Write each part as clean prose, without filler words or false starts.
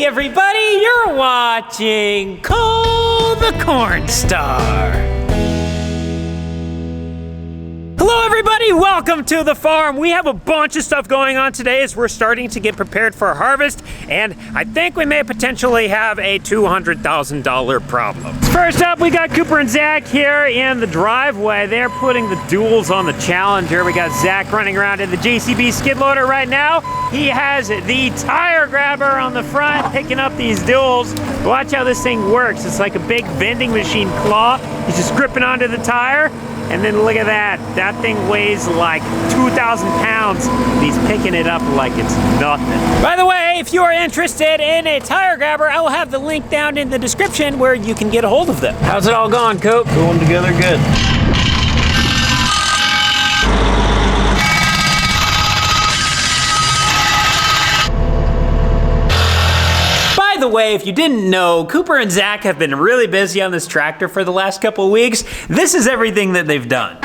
everybody, you're watching Cole the Corn Star. Hello everybody, welcome to the farm. We have a bunch of stuff going on today as we're starting to get prepared for harvest, and I think we may potentially have a $200,000 problem. First up, we got Cooper and Zach here in the driveway. They're putting the duals on the Challenger. We got Zach running around in the JCB skid loader right now. He has the tire grabber on the front picking up these duals. Watch how this thing works. It's like a big vending machine claw. He's just gripping onto the tire. And then look at that. That thing weighs like 2,000 pounds. And he's picking it up like it's nothing. By the way, if you are interested in a tire grabber, I will have the link down in the description where you can get a hold of them. How's it all going, Coop? Going together good. By the way, if you didn't know, Cooper and Zach have been really busy on this tractor for the last couple of weeks. This is everything that they've done.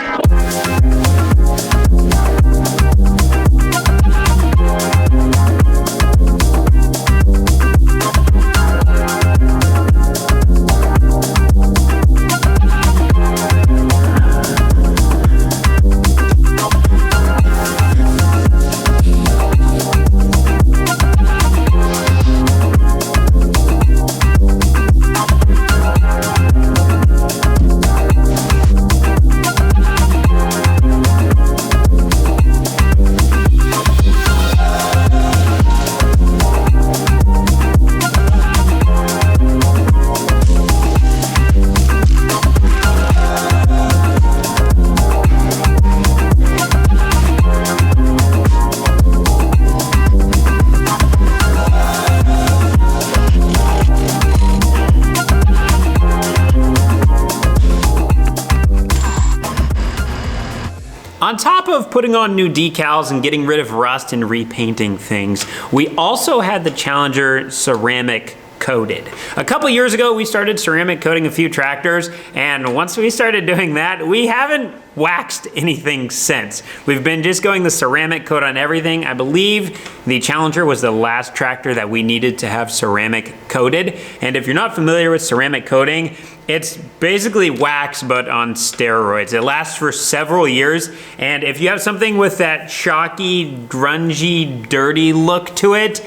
On top of putting on new decals and getting rid of rust and repainting things, we also had the Challenger ceramic coated. A couple years ago, we started ceramic coating a few tractors, and once we started doing that, we haven't waxed anything since. We've been just going the ceramic coat on everything. I believe the Challenger was the last tractor that we needed to have ceramic coated. And if you're not familiar with ceramic coating, it's basically wax but on steroids. It lasts for several years, and if you have something with that shocky, grungy, dirty look to it,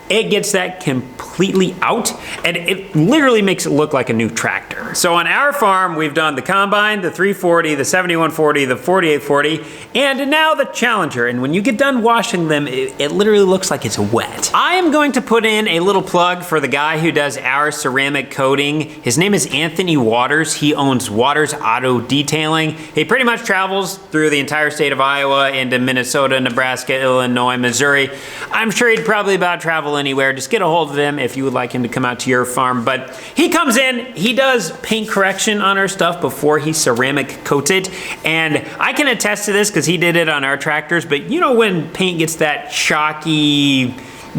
it gets that completely out, and it literally makes it look like a new tractor. So on our farm, we've done the Combine, the 340, the 7140, the 4840, and now the Challenger. And when you get done washing them, it literally looks like it's wet. I am going to put in a little plug for the guy who does our ceramic coating. His name is Anthony Waters. He owns Waters Auto Detailing. He pretty much travels through the entire state of Iowa into Minnesota, Nebraska, Illinois, Missouri. I'm sure he'd probably about travel anywhere. Just get a hold of him if you would like him to come out to your farm. But he comes in, he does paint correction on our stuff before he ceramic coats it. And I can attest to this because he did it on our tractors. But you know when paint gets that shocky,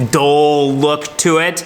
dull look to it?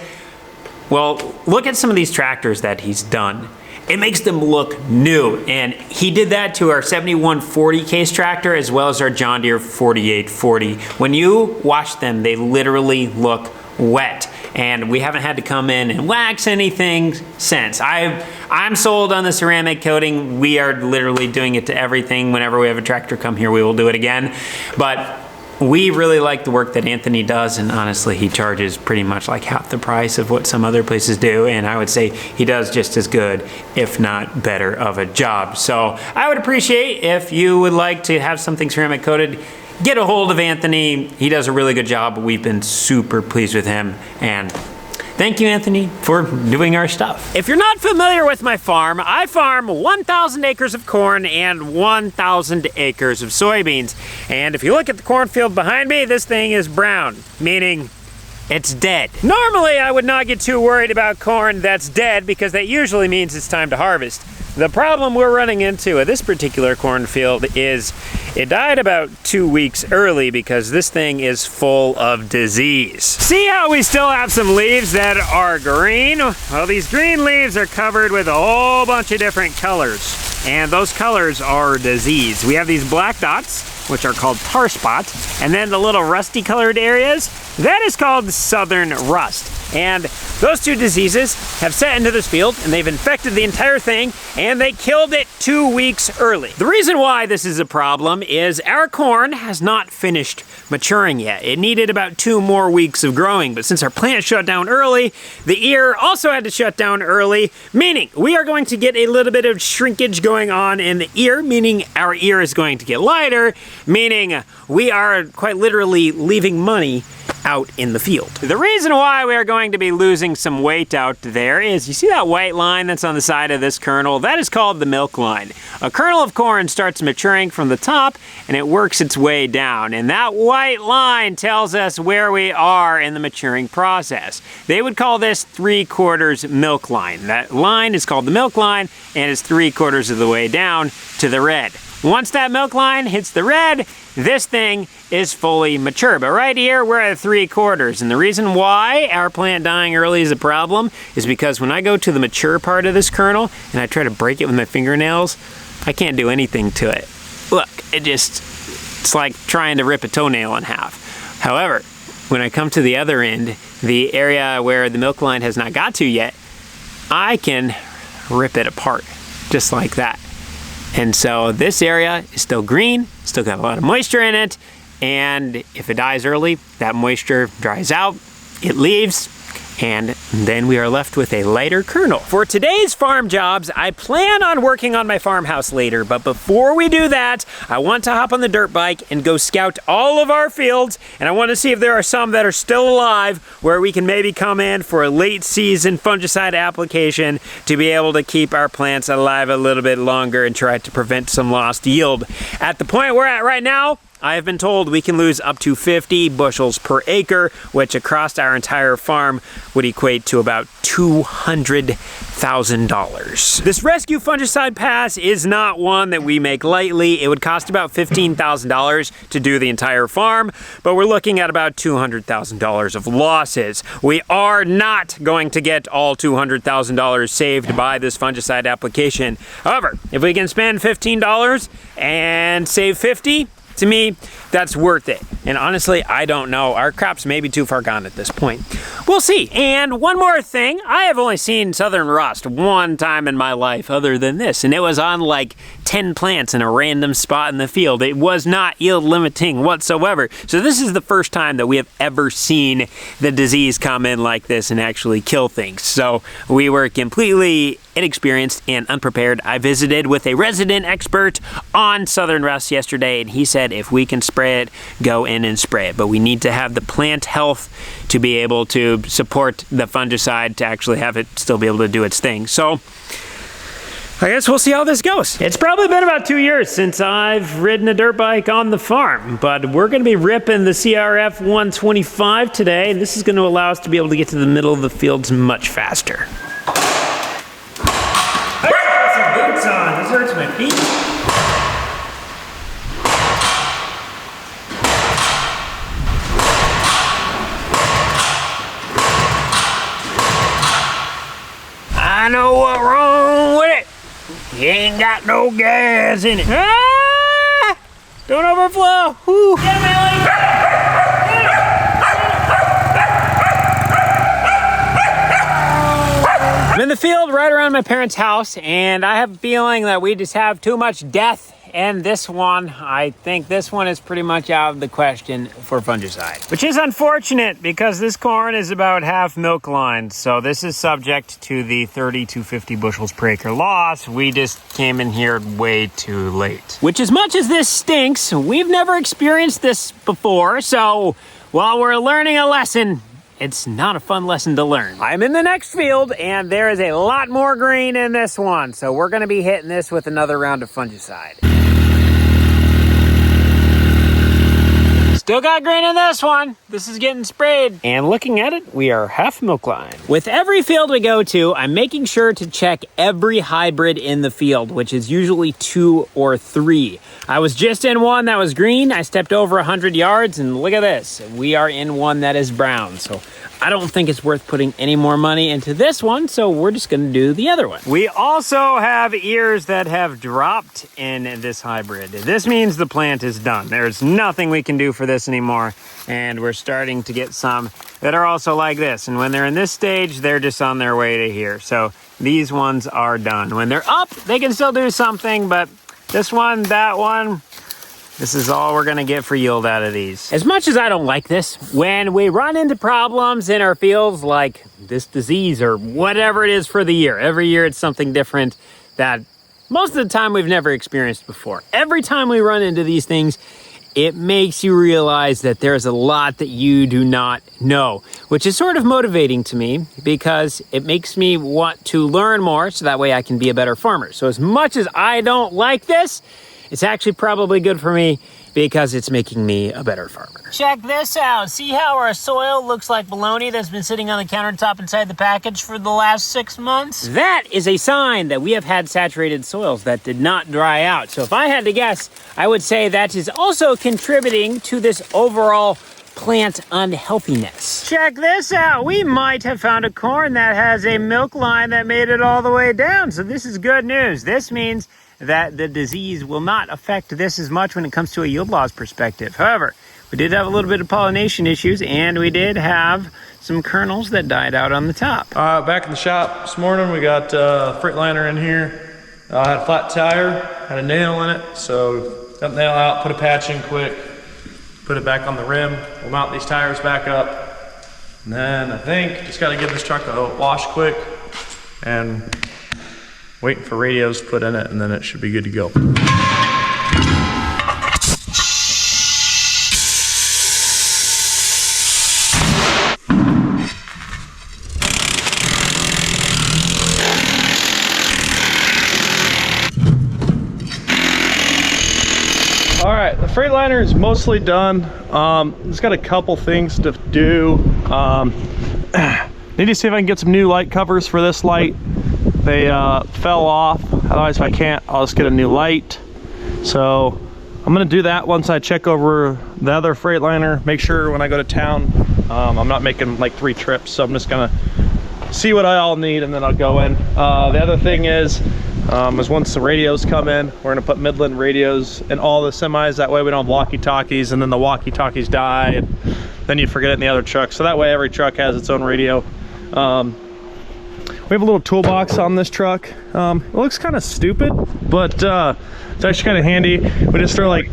Well, look at some of these tractors that he's done. It makes them look new, and he did that to our 7140 case tractor as well as our John Deere 4840. When you wash them, they literally look wet, and we haven't had to come in and wax anything since. I'm sold on the ceramic coating. We are literally doing it to everything. Whenever we have a tractor come here, we will do it again. But we really like the work that Anthony does, and honestly, he charges pretty much like half the price of what some other places do, and I would say he does just as good, if not better, of a job. So I would appreciate if you would like to have something ceramic coated, get a hold of Anthony. He does a really good job. We've been super pleased with him, and thank you, Anthony, for doing our stuff. If you're not familiar with my farm, I farm 1,000 acres of corn and 1,000 acres of soybeans. And if you look at the cornfield behind me, this thing is brown, meaning it's dead. Normally, I would not get too worried about corn that's dead because that usually means it's time to harvest. The problem we're running into at this particular cornfield is it died about 2 weeks early because this thing is full of disease. See how we still have some leaves that are green? Well, these green leaves are covered with a whole bunch of different colors, and those colors are disease. We have these black dots, which are called tar spots, and then the little rusty colored areas, that is called southern rust. And Those two diseases have set into this field and they've infected the entire thing and they killed it 2 weeks early. The reason why this is a problem is our corn has not finished maturing yet. It needed about 2 more weeks of growing, but since our plant shut down early, the ear also had to shut down early, meaning we are going to get a little bit of shrinkage going on in the ear, meaning our ear is going to get lighter, meaning we are quite literally leaving money out in the field. The reason why we are going to be losing some weight out there is, you see that white line that's on the side of this kernel? That is called the milk line. A kernel of corn starts maturing from the top and it works its way down. And that white line tells us where we are in the maturing process. They would call this 3/4 milk line. That line is called the milk line and is 3/4 of the way down to the red. Once that milk line hits the red, this thing is fully mature. But right here, we're at 3/4. And the reason why our plant dying early is a problem is because when I go to the mature part of this kernel and I try to break it with my fingernails, I can't do anything to it. Look, it's like trying to rip a toenail in half. However, when I come to the other end, the area where the milk line has not got to yet, I can rip it apart just like that. And so this area is still green, still got a lot of moisture in it, and if it dies early, that moisture dries out, it leaves, and then we are left with a lighter kernel. For today's farm jobs, I plan on working on my farmhouse later, but before we do that, I want to hop on the dirt bike and go scout all of our fields, and I want to see if there are some that are still alive where we can maybe come in for a late season fungicide application to be able to keep our plants alive a little bit longer and try to prevent some lost yield. At the point we're at right now, I have been told we can lose up to 50 bushels per acre, which across our entire farm would equate to about $200,000. This rescue fungicide pass is not one that we make lightly. It would cost about $15,000 to do the entire farm, but we're looking at about $200,000 of losses. We are not going to get all $200,000 saved by this fungicide application. However, if we can spend $15 and save 50, to me, that's worth it. And honestly, I don't know. Our crops may be too far gone at this point. We'll see. And one more thing, I have only seen southern rust one time in my life other than this, and it was on like 10 plants in a random spot in the field. It was not yield limiting whatsoever. So this is the first time that we have ever seen the disease come in like this and actually kill things. So we were completely inexperienced and unprepared. I visited with a resident expert on southern rust yesterday, and he said if we can spray it, go in and spray it. But we need to have the plant health to be able to support the fungicide to actually have it still be able to do its thing. So I guess we'll see how this goes. It's probably been about 2 years since I've ridden a dirt bike on the farm, but we're gonna be ripping the CRF 125 today. This is gonna allow us to be able to get to the middle of the fields much faster. I gotta put some boots on. This hurts my feet. I know what's wrong with it. You ain't got no gas in it. Ah! Don't overflow. Whew. Get him, Ellie. I'm in the field right around my parents' house, and I have a feeling that we just have too much death in this one. I think this one is pretty much out of the question for fungicide. Which is unfortunate because this corn is about half milk line, so this is subject to the 30 to 50 bushels per acre loss. We just came in here way too late. Which, as much as this stinks, we've never experienced this before, so while we're learning a lesson, it's not a fun lesson to learn. I'm in the next field, and there is a lot more green in this one, so we're gonna be hitting this with another round of fungicide. Still got green in this one. This is getting sprayed. And looking at it, we are half milk line. With every field we go to, I'm making sure to check every hybrid in the field, which is usually 2 or 3. I was just in one that was green. I stepped over 100 yards, and look at this. We are in one that is brown. So I don't think it's worth putting any more money into this one, so we're just gonna do the other one. We also have ears that have dropped in this hybrid. This means the plant is done. There's nothing we can do for this anymore, and we're starting to get some that are also like this. And when they're in this stage, they're just on their way to here. So these ones are done. When they're up, they can still do something, but this one, that one, this is all we're gonna get for yield out of these. As much as I don't like this, when we run into problems in our fields like this disease or whatever it is for the year, every year it's something different that most of the time we've never experienced before. Every time we run into these things, it makes you realize that there's a lot that you do not know, which is sort of motivating to me because it makes me want to learn more so that way I can be a better farmer. So as much as I don't like this, it's actually probably good for me because it's making me a better farmer. Check this out. See how our soil looks like bologna that's been sitting on the countertop inside the package for the last 6 months? That is a sign that we have had saturated soils that did not dry out. So if I had to guess, I would say that is also contributing to this overall plant unhealthiness. Check this out. We might have found a corn that has a milk line that made it all the way down. So this is good news. This means that the disease will not affect this as much when it comes to a yield loss perspective. However, we did have a little bit of pollination issues, and we did have some kernels that died out on the top. Back in the shop this morning, we got a Freightliner in here. I had a flat tire, had a nail in it, so got the nail out, put a patch in quick, put it back on the rim. We'll mount these tires back up, and then I think just got to give this truck a wash quick and waiting for radios to put in it, and then it should be good to go. All right, the Freightliner is mostly done. It's got a couple things to do. Need to see if I can get some new light covers for this light. They fell off. Otherwise, if I can't, I'll just get a new light. So I'm gonna do that once I check over the other Freightliner. Make sure when I go to town, I'm not making like 3 trips. So I'm just gonna see what I all need and then I'll go in. The other thing is once the radios come in, we're gonna put Midland radios in all the semis. That way we don't have walkie-talkies and then the walkie-talkies die and then you forget it in the other truck. So that way every truck has its own radio. We have a little toolbox on this truck. It looks kind of stupid, but it's actually kind of handy. We just throw like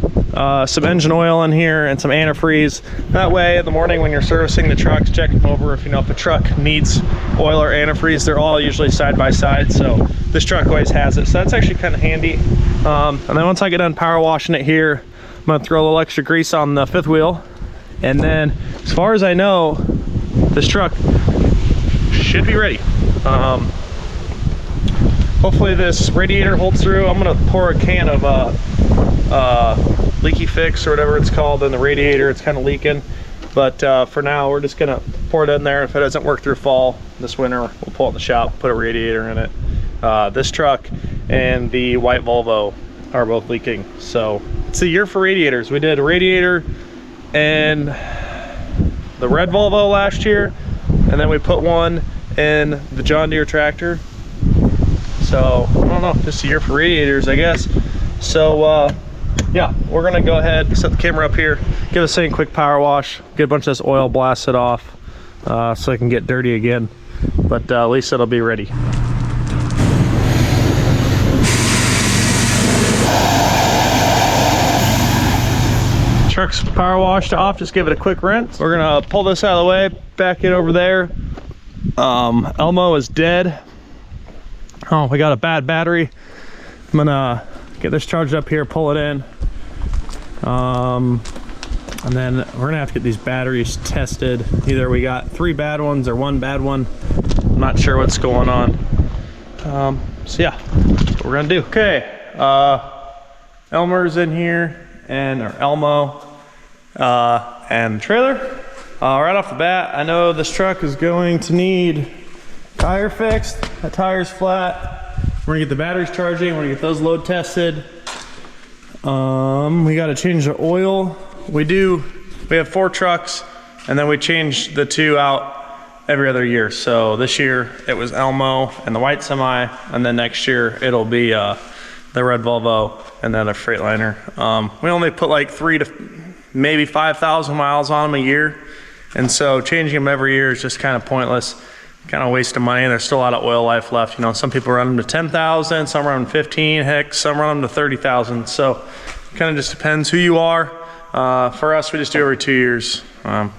some engine oil in here and some antifreeze. That way in the morning when you're servicing the trucks, check them over if the truck needs oil or antifreeze. They're all usually side by side, so this truck always has it. So that's actually kind of handy. And then once I get done power washing it here, I'm gonna throw a little extra grease on the 5th wheel. And then as far as I know, this truck should be ready. Hopefully this radiator holds through. I'm gonna pour a can of leaky fix or whatever it's called in the radiator. It's kind of leaking, but for now we're just gonna pour it in there. If it doesn't work through fall this winter, we'll pull it in the shop, put a radiator in it. This truck and the white Volvo are both leaking, so it's a year for radiators. We did a radiator and the red Volvo last year, and then we put one in the John Deere tractor. So I don't know, just a year for radiators, I guess. So yeah, we're gonna go ahead, set the camera up here, give this thing a quick power wash, get a bunch of this oil blasted off so I can get dirty again, but at least it'll be ready. Truck's power washed off, just give it a quick rinse. We're gonna pull this out of the way, back it over there. Elmo is dead. Oh, we got a bad battery. I'm gonna get this charged up here, pull it in. And then we're gonna have to get these batteries tested. Either we got 3 bad ones or 1 bad one. I'm not sure what's going on. So yeah, that's what we're gonna do. Okay, Elmer's in here, and or Elmo, and the trailer. Right off the bat, I know this truck is going to need tire fixed. That tire's flat. We're gonna get the batteries charging. We're gonna get those load tested. We gotta change the oil. We have 4 trucks, and then we changed the 2 out every other year. So this year it was Elmo and the white semi, and then next year it'll be the red Volvo and then a Freightliner. We only put like 3 to maybe 5,000 miles on them a year, and so changing them every year is just kind of pointless, kind of waste of money. And there's still a lot of oil life left. You know, some people run them to 10,000, some run them to 15, heck, some run them to 30,000. So kind of just depends who you are. For us, we just do every 2 years.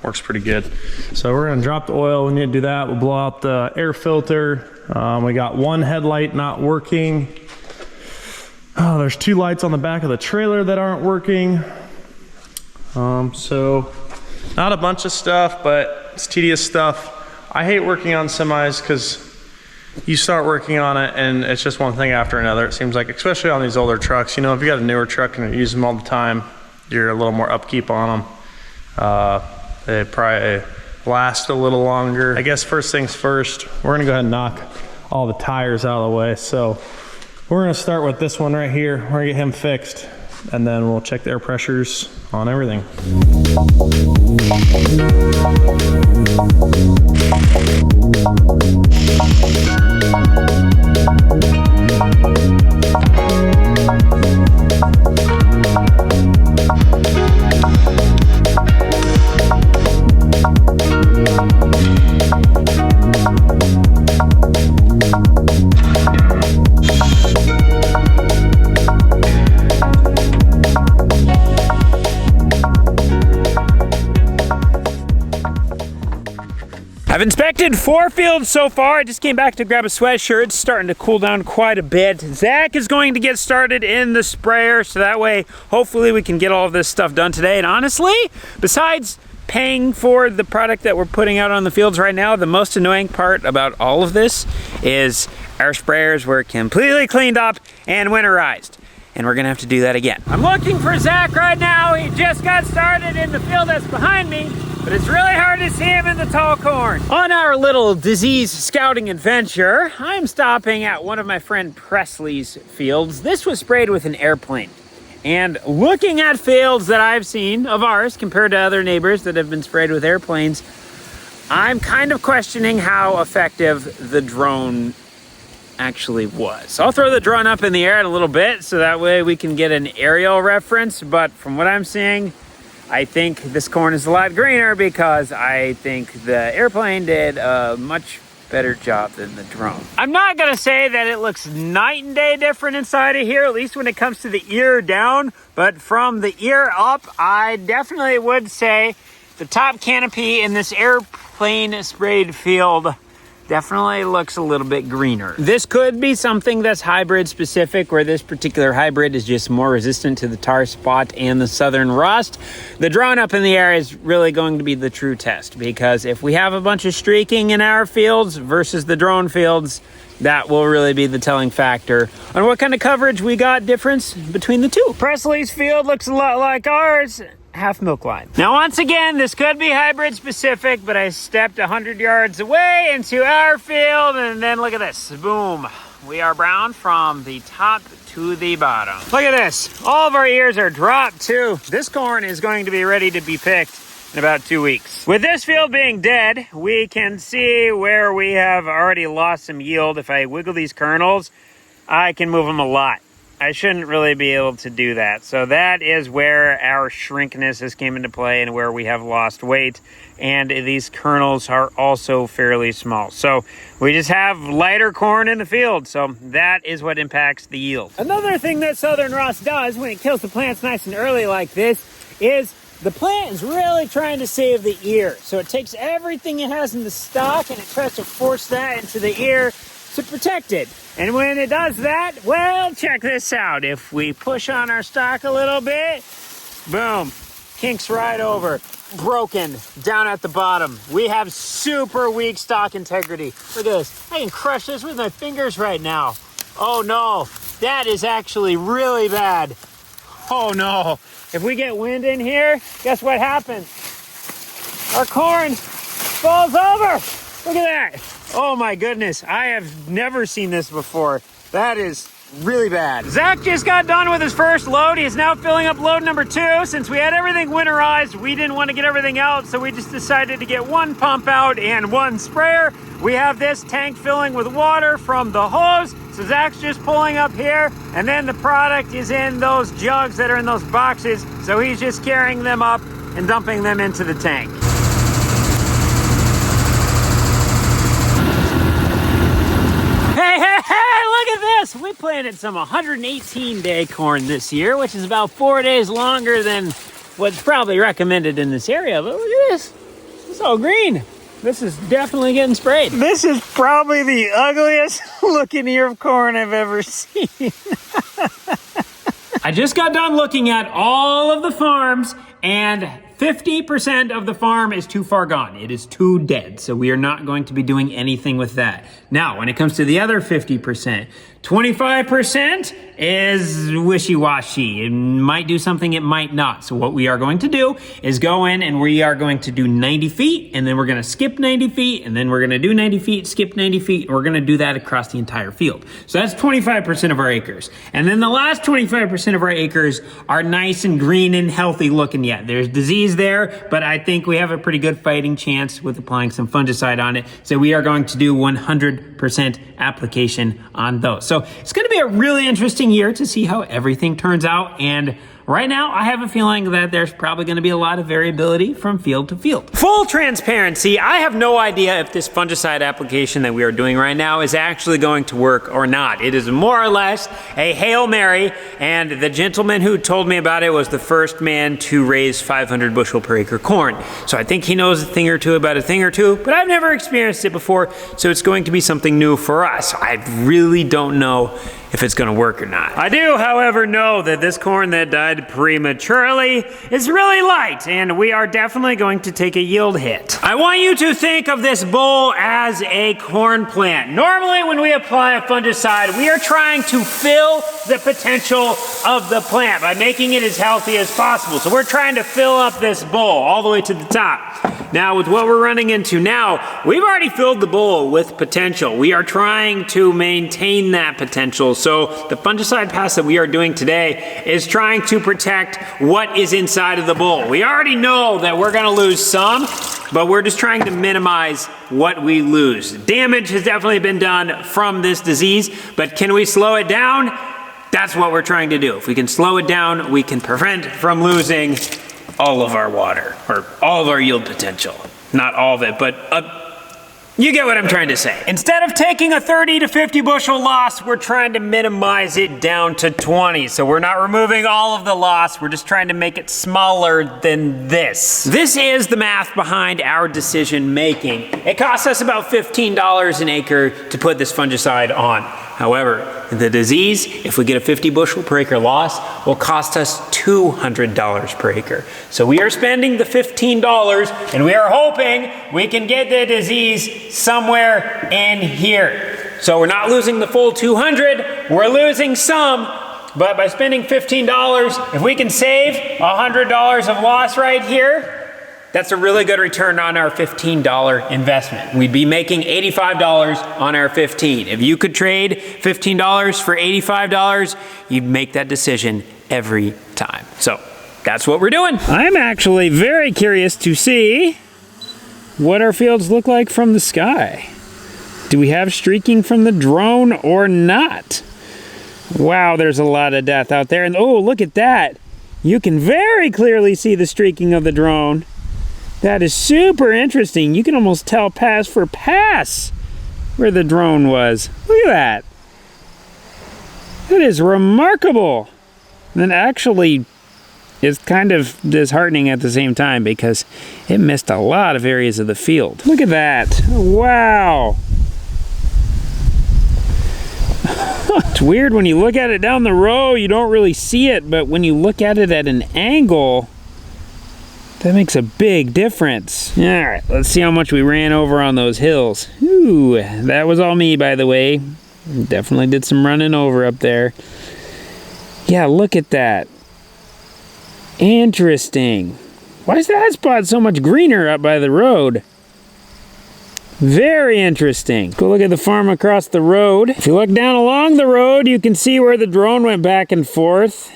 Works pretty good. So we're gonna drop the oil. We need to do that. We'll blow out the air filter. We got one headlight not working. Oh, there's 2 lights on the back of the trailer that aren't working. So not a bunch of stuff, but it's tedious stuff. I hate working on semis because you start working on it and it's just one thing after another. It seems like, especially on these older trucks. You know, if you got a newer truck and you use them all the time, you're a little more upkeep on them. They probably last a little longer. I guess first things first, we're gonna go ahead and knock all the tires out of the way. So we're gonna start with this one right here. We're gonna get him fixed, and then we'll check the air pressures on everything. I've inspected 4 fields so far. I just came back to grab a sweatshirt. It's starting to cool down quite a bit. Zach is going to get started in the sprayer, so that way, hopefully we can get all of this stuff done today. And honestly, besides paying for the product that we're putting out on the fields right now, the most annoying part about all of this is our sprayers were completely cleaned up and winterized. And we're gonna have to do that again. I'm looking for Zach right now. He just got started in the field that's behind me, but it's really hard to see him in the tall corn. On our little disease scouting adventure, I'm stopping at one of my friend Presley's fields. This was sprayed with an airplane. And looking at fields that I've seen of ours compared to other neighbors that have been sprayed with airplanes, I'm kind of questioning how effective the drone actually was. I'll throw the drone up in the air in a little bit so that way we can get an aerial reference, but from what I'm seeing, I think this corn is a lot greener because I think the airplane did a much better job than the drone. I'm not gonna say that it looks night and day different inside of here, at least when it comes to the ear down, but from the ear up, I definitely would say the top canopy in this airplane sprayed field definitely looks a little bit greener. This could be something that's hybrid specific, where this particular hybrid is just more resistant to the tar spot and the southern rust. The drone up in the air is really going to be the true test, because if we have a bunch of streaking in our fields versus the drone fields, that will really be the telling factor on what kind of coverage we got difference between the two. Presley's field looks a lot like ours. Half milk line. Now, once again, this could be hybrid specific, but I stepped 100 yards away into our field, and then look at this. Boom. We are brown from the top to the bottom. Look at this. All of our ears are dropped too. This corn is going to be ready to be picked in about 2 weeks. With this field being dead, we can see where we have already lost some yield. If I wiggle these kernels, I can move them a lot. I shouldn't really be able to do that. So that is where our shrinkness has came into play and where we have lost weight. And these kernels are also fairly small. So we just have lighter corn in the field. So that is what impacts the yield. Another thing that southern rust does when it kills the plants nice and early like this is the plant is really trying to save the ear. So it takes everything it has in the stalk and it tries to force that into the ear to protect it. And when it does that, well, check this out. If we push on our stock a little bit, boom, kinks right over, broken down at the bottom. We have super weak stock integrity. Look at this. I can crush this with my fingers right now. Oh no, that is actually really bad. Oh no. If we get wind in here, guess what happens? Our corn falls over. Look at that. Oh my goodness, I have never seen this before. That is really bad. Zach just got done with his first load. He is now filling up load number 2. Since we had everything winterized, we didn't want to get everything out, so we just decided to get 1 pump out and 1 sprayer. We have this tank filling with water from the hose. So Zach's just pulling up here, and then the product is in those jugs that are in those boxes. So he's just carrying them up and dumping them into the tank. Hey, look at this! We planted some 118-day corn this year, which is about 4 days longer than what's probably recommended in this area. But look at this. It's all green. This is definitely getting sprayed. This is probably the ugliest looking ear of corn I've ever seen. I just got done looking at all of the farms, and 50% of the farm is too far gone. It is too dead, so we are not going to be doing anything with that. Now, when it comes to the other 50%, 25% is wishy-washy. It might do something, it might not. So what we are going to do is go in and we are going to do 90 feet, and then we're gonna skip 90 feet, and then we're gonna do 90 feet, skip 90 feet, and we're gonna do that across the entire field. So that's 25% of our acres. And then the last 25% of our acres are nice and green and healthy looking yet. There's disease there, but I think we have a pretty good fighting chance with applying some fungicide on it. So we are going to do 100% application on those. So it's going to be a really interesting year to see how everything turns out. And right now, I have a feeling that there's probably going to be a lot of variability from field to field. Full transparency, I have no idea if this fungicide application that we are doing right now is actually going to work or not. It is more or less a Hail Mary, and the gentleman who told me about it was the first man to raise 500 bushel per acre corn. So I think he knows a thing or two about a thing or two, but I've never experienced it before, so it's going to be something new for us. I really don't know if it's going to work or not. I do, however, know that this corn that died prematurely is really light, and we are definitely going to take a yield hit. I want you to think of this bowl as a corn plant. Normally, when we apply a fungicide, we are trying to fill the potential of the plant by making it as healthy as possible. So we're trying to fill up this bowl all the way to the top. Now, with what we're running into now, we've already filled the bowl with potential. We are trying to maintain that potential. So the fungicide pass that we are doing today is trying to protect what is inside of the bowl. We already know that we're gonna lose some, but we're just trying to minimize what we lose. Damage has definitely been done from this disease, but can we slow it down? That's what we're trying to do. If we can slow it down, we can prevent from losing all of our water, or all of our yield potential. Not all of it, but you get what I'm trying to say. Instead of taking a 30 to 50 bushel loss, we're trying to minimize it down to 20. So we're not removing all of the loss, we're just trying to make it smaller than this. This is the math behind our decision making. It costs us about $15 an acre to put this fungicide on. However, the disease, if we get a 50 bushel per acre loss, will cost us $200 per acre. So we are spending the $15 and we are hoping we can get the disease somewhere in here. So we're not losing the full 200, we're losing some, but by spending $15, if we can save $100 of loss right here, that's a really good return on our $15 investment. We'd be making $85 on our 15. If you could trade $15 for $85, you'd make that decision every time. So that's what we're doing. I'm actually very curious to see what our fields look like from the sky. Do we have streaking from the drone or not? Wow, there's a lot of death out there. And oh, look at that. You can very clearly see the streaking of the drone. That is super interesting. You can almost tell pass for pass where the drone was. Look at that. That is remarkable. And actually, it's kind of disheartening at the same time because it missed a lot of areas of the field. Look at that. Wow. It's weird when you look at it down the row, you don't really see it, but when you look at it at an angle, that makes a big difference. All right, let's see how much we ran over on those hills. Ooh, that was all me, by the way. Definitely did some running over up there. Yeah, look at that. Interesting. Why is that spot so much greener up by the road? Very interesting. Go look at the farm across the road. If you look down along the road, you can see where the drone went back and forth.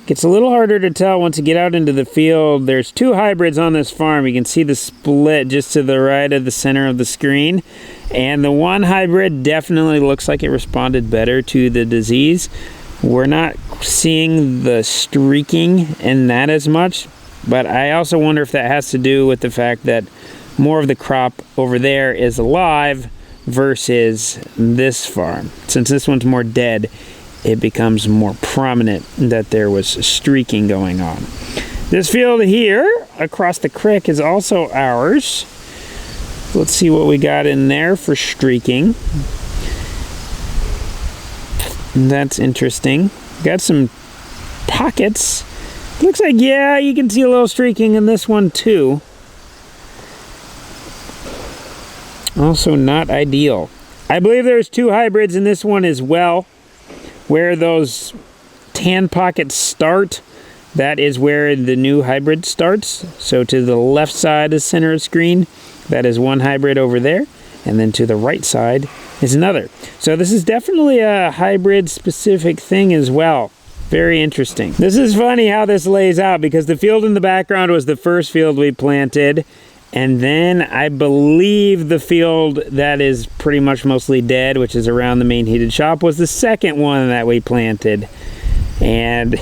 Gets a little harder to tell once you get out into the field. There's 2 hybrids on this farm. You can see the split just to the right of the center of the screen. And the one hybrid definitely looks like it responded better to the disease. We're not seeing the streaking in that as much, but I also wonder if that has to do with the fact that more of the crop over there is alive versus this farm. Since this one's more dead, it becomes more prominent that there was streaking going on. This field here across the creek is also ours. Let's see what we got in there for streaking. That's interesting. Got some pockets. Looks like, yeah, you can see a little streaking in this one too. Also not ideal. I believe there's 2 hybrids in this one as well. Where those tan pockets start, that is where the new hybrid starts. So to the left side of center of screen, that is one hybrid over there. And then to the right side is another. So this is definitely a hybrid specific thing as well. Very interesting. This is funny how this lays out because the field in the background was the first field we planted. And then I believe the field that is pretty much mostly dead, which is around the main heated shop, was the second one that we planted. And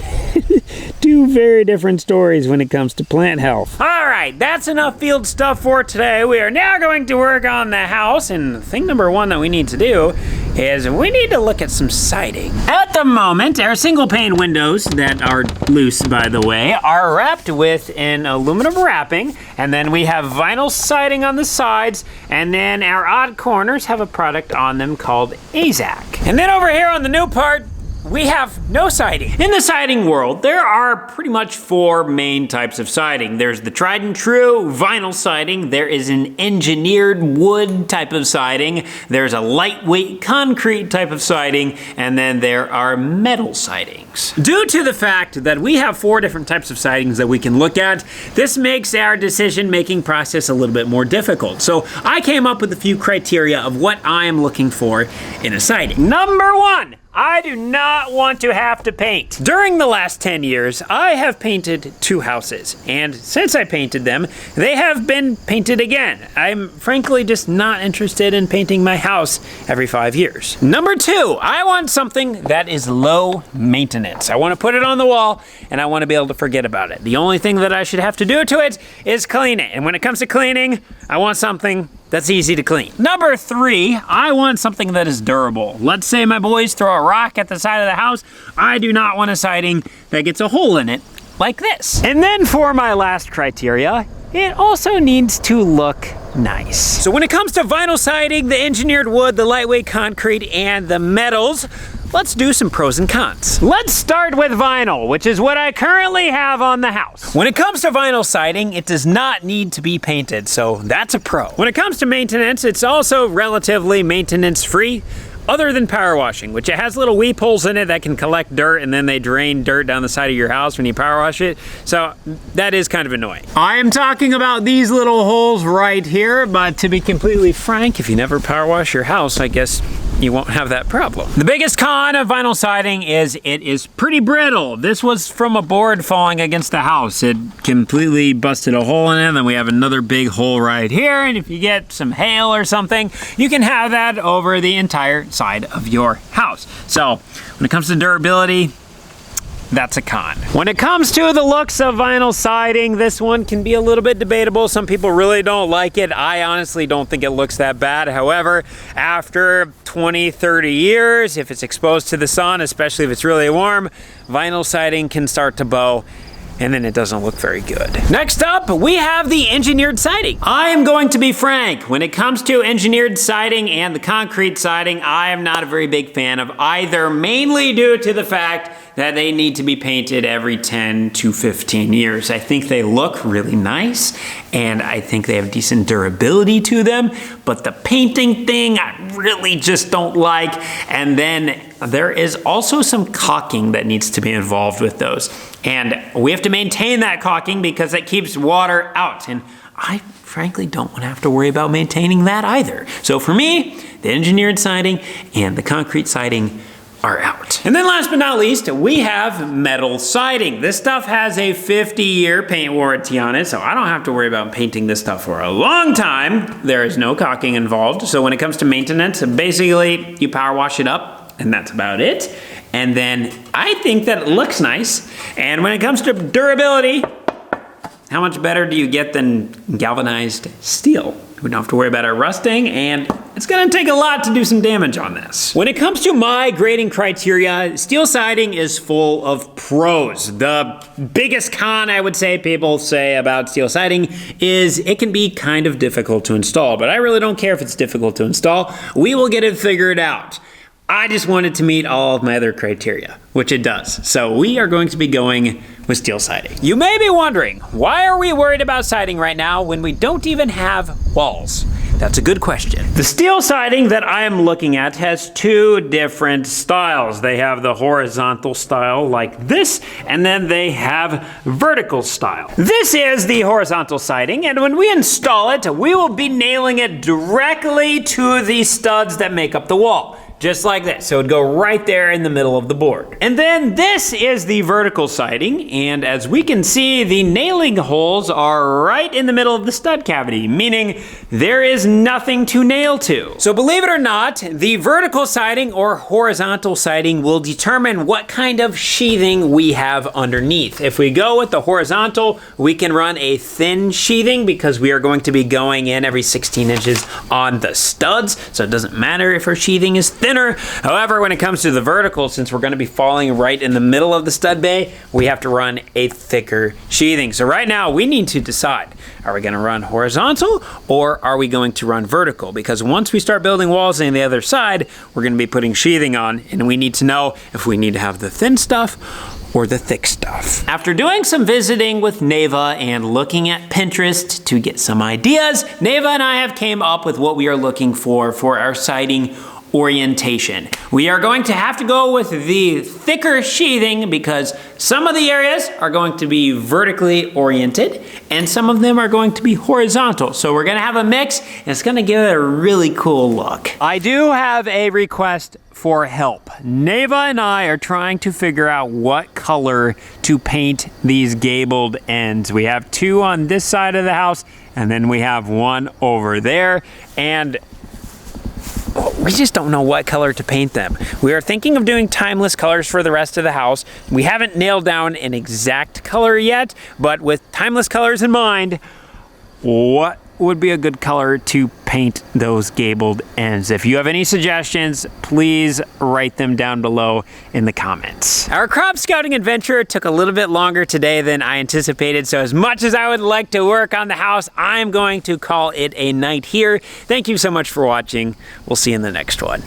2 very different stories when it comes to plant health. All right, that's enough field stuff for today. We are now going to work on the house, and thing number 1 that we need to do is we need to look at some siding. At the moment, our single pane windows that are loose, by the way, are wrapped with an aluminum wrapping, and then we have vinyl siding on the sides, and then our odd corners have a product on them called AZAC. And then over here on the new part, we have no siding. In the siding world, there are pretty much 4 main types of siding. There's the tried and true vinyl siding, there is an engineered wood type of siding, there's a lightweight concrete type of siding, and then there are metal sidings. Due to the fact that we have 4 different types of sidings that we can look at, this makes our decision-making process a little bit more difficult. So I came up with a few criteria of what I am looking for in a siding. Number 1. I do not want to have to paint. During the last 10 years, I have painted 2 houses, and since I painted them, they have been painted again. I'm frankly just not interested in painting my house every 5 years. Number 2, I want something that is low maintenance. I want to put it on the wall, and I want to be able to forget about it. The only thing that I should have to do to it is clean it, and when it comes to cleaning, I want something that's easy to clean. Number 3, I want something that is durable. Let's say my boys throw a rock at the side of the house. I do not want a siding that gets a hole in it like this. And then for my last criteria, it also needs to look nice. So when it comes to vinyl siding, the engineered wood, the lightweight concrete, and the metals, let's do some pros and cons. Let's start with vinyl, which is what I currently have on the house. When it comes to vinyl siding, it does not need to be painted, so that's a pro. When it comes to maintenance, it's also relatively maintenance-free, other than power washing, which it has little weep holes in it that can collect dirt, and then they drain dirt down the side of your house when you power wash it. So that is kind of annoying. I am talking about these little holes right here, but to be completely frank, if you never power wash your house, I guess you won't have that problem. The biggest con of vinyl siding is it is pretty brittle. This was from a board falling against the house. It completely busted a hole in it, and then we have another big hole right here, and if you get some hail or something, you can have that over the entire side of your house. So when it comes to durability, that's a con. When it comes to the looks of vinyl siding, this one can be a little bit debatable. Some people really don't like it. I honestly don't think it looks that bad. However, after 20, 30 years, if it's exposed to the sun, especially if it's really warm, vinyl siding can start to bow, and then it doesn't look very good. Next up, we have the engineered siding. I am going to be frank. When it comes to engineered siding and the concrete siding, I am not a very big fan of either, mainly due to the fact that they need to be painted every 10 to 15 years. I think they look really nice, and I think they have decent durability to them, but the painting thing, I really just don't like. And then there is also some caulking that needs to be involved with those. And we have to maintain that caulking because it keeps water out. And I frankly don't want to have to worry about maintaining that either. So for me, the engineered siding and the concrete siding are out. And then last but not least, we have metal siding. This stuff has a 50-year paint warranty on it, so I don't have to worry about painting this stuff for a long time. There is no caulking involved, so when it comes to maintenance, basically you power wash it up, and that's about it. And then I think that it looks nice, and when it comes to durability, how much better do you get than galvanized steel? We don't have to worry about it rusting, and it's gonna take a lot to do some damage on this. When it comes to my grading criteria, steel siding is full of pros. The biggest con I would say people say about steel siding is it can be kind of difficult to install, but I really don't care if it's difficult to install. We will get it figured out. I just want it to meet all of my other criteria, which it does. So we are going to be going with steel siding. You may be wondering, why are we worried about siding right now when we don't even have walls? That's a good question. The steel siding that I am looking at has two different styles. They have the horizontal style like this, and then they have vertical style. This is the horizontal siding, and when we install it, we will be nailing it directly to the studs that make up the wall. Just like this, so it'd go right there in the middle of the board. And then this is the vertical siding, and as we can see, the nailing holes are right in the middle of the stud cavity, meaning there is nothing to nail to. So believe it or not, the vertical siding or horizontal siding will determine what kind of sheathing we have underneath. If we go with the horizontal, we can run a thin sheathing because we are going to be going in every 16 inches on the studs, so it doesn't matter if our sheathing is thin. However, when it comes to the vertical, since we're going to be falling right in the middle of the stud bay, we have to run a thicker sheathing. So right now we need to decide, are we going to run horizontal or are we going to run vertical? Because once we start building walls on the other side, we're going to be putting sheathing on, and we need to know if we need to have the thin stuff or the thick stuff. After doing some visiting with Neva and looking at Pinterest to get some ideas, Neva and I have came up with what we are looking for our siding orientation. We are going to have to go with the thicker sheathing because some of the areas are going to be vertically oriented and some of them are going to be horizontal. So we're gonna have a mix and it's gonna give it a really cool look. I do have a request for help. Neva and I are trying to figure out what color to paint these gabled ends. We have two on this side of the house and then we have one over there, and we just don't know what color to paint them. We are thinking of doing timeless colors for the rest of the house. We haven't nailed down an exact color yet, but with timeless colors in mind, what would be a good color to paint those gabled ends? If you have any suggestions, please write them down below in the comments. Our crop scouting adventure took a little bit longer today than I anticipated, so as much as I would like to work on the house, I'm going to call it a night here. Thank you so much for watching. We'll see you in the next one.